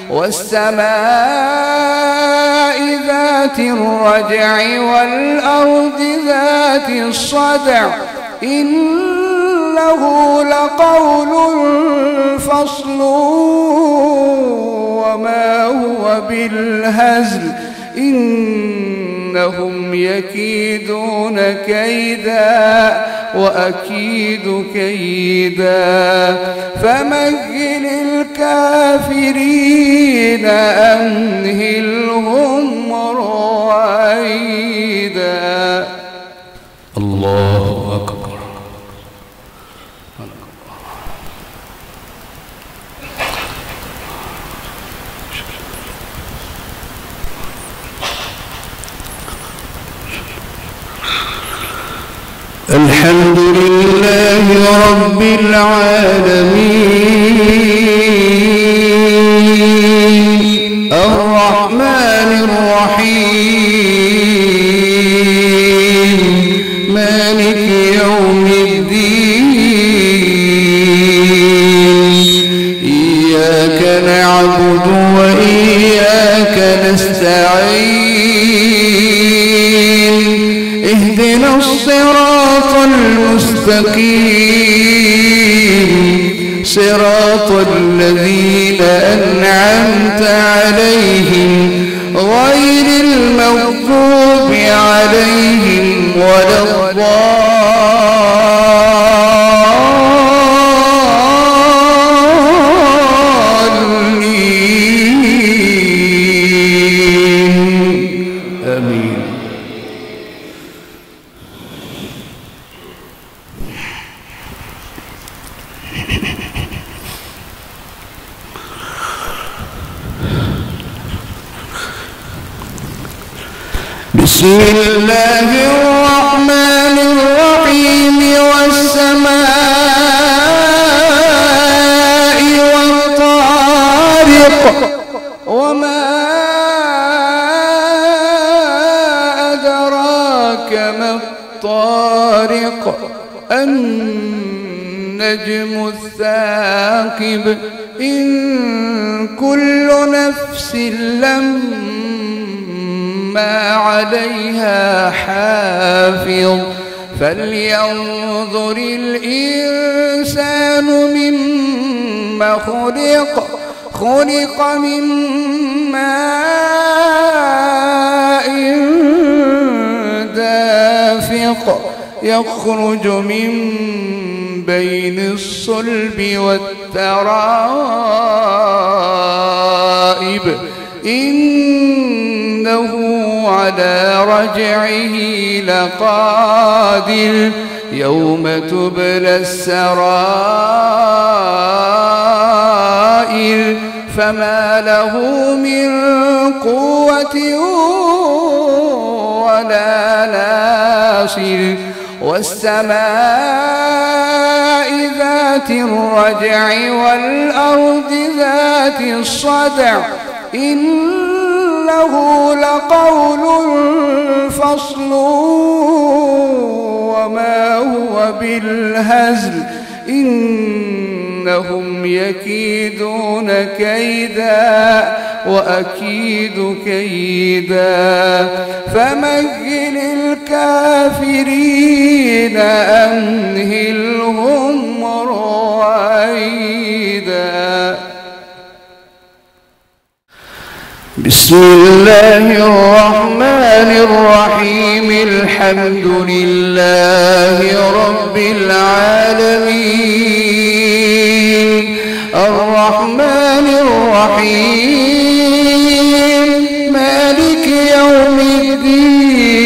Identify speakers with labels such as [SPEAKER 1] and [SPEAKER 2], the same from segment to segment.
[SPEAKER 1] والسماء ذات الرجع والأرض ذات الصدع إنه لقول فصل وما هو بالهزل إنهم يكيدون كيدا وأكيد كيدا فمهل الكافرين أمهلهم رويدا.
[SPEAKER 2] الله أكبر. الحمد لله رب العالمين الرحمن الرحيم مالك يوم الدين إياك نعبد وإياك نستعين اهدنا الصراط المستقيم صراط الذين أنعمت عليهم غير المغضوب عليهم ولا الضالين آمين. بسم الله الرحمن الرحيم والسماء والطارق وما أدراك ما الطارق النجم الثاقب إن كل نفس لما عليها حافظ فلينظر الإنسان مما خلق من ماء دافق يخرج من بين الصلب والترائب إنه على رجعه لقادر يوم تبلى السرائر فما له من قوة ولا ناصر والسماء ذات الرجع والأرض ذات الصدع إنه لقول فصل وما هو بالهزل إنهم يكيدون كيدا وأكيد كيدا فمهل الكافرين أمهلهم رويدا. بسم الله الرحمن الرحيم الحمد لله رب العالمين الرحمن الرحيم مالك يوم الدين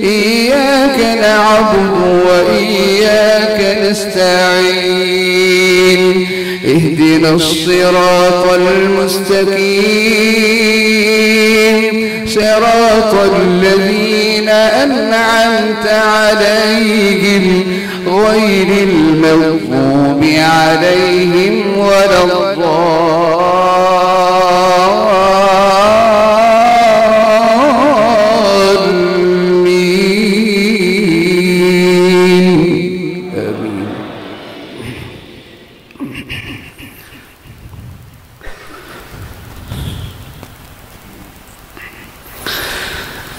[SPEAKER 2] إياك نعبد وإياك نستعين اهدنا الصراط المستقيم صراط الذين أنعمت عليهم غير المغضوب عليهم ولا الضالين آمين.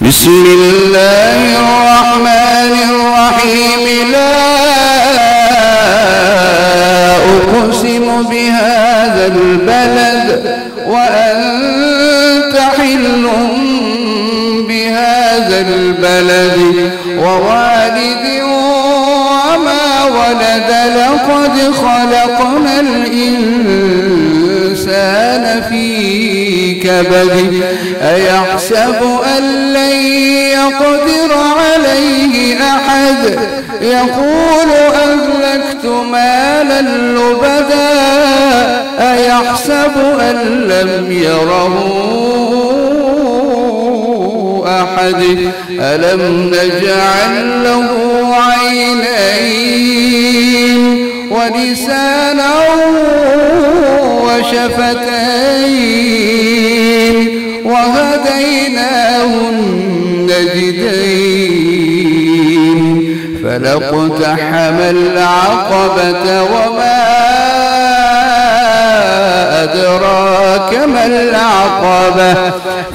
[SPEAKER 2] بسم الله الرحمن الرحيم لا أقسم بهذا البلد وأنت حل بهذا البلد ووالد وما ولد لقد خلقنا الإنسان في كبد أيحسب أن لن يقدر عليه أحد يقول أهلكت مالا لبدا أيحسب أن لم يره أحد ألم نجعل له عينين ولسانا وشفتين وهديناه النجدين فلاقتحم العقبة وما أدراك ما العقبة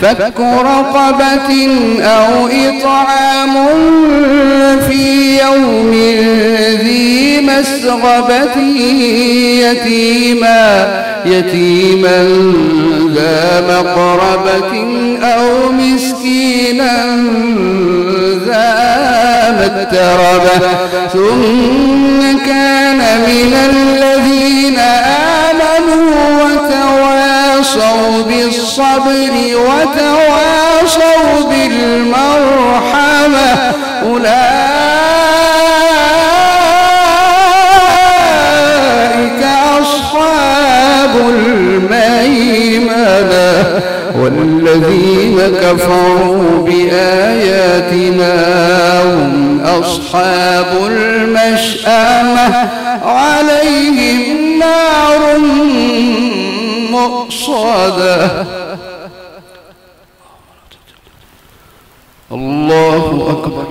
[SPEAKER 2] فك رقبة أو إطعام في يوم ذي مسغبة يتيما ذا مقربة أو مسكينا ذا متربة ثم كان من الذين آمنوا وتواصوا بالصبر وتواصوا بالمرحمة أولئك أصحاب الميمنة والذين كفروا بآياتنا هم أصحاب المشأمة عليهم نار مؤصدة الله أكبر.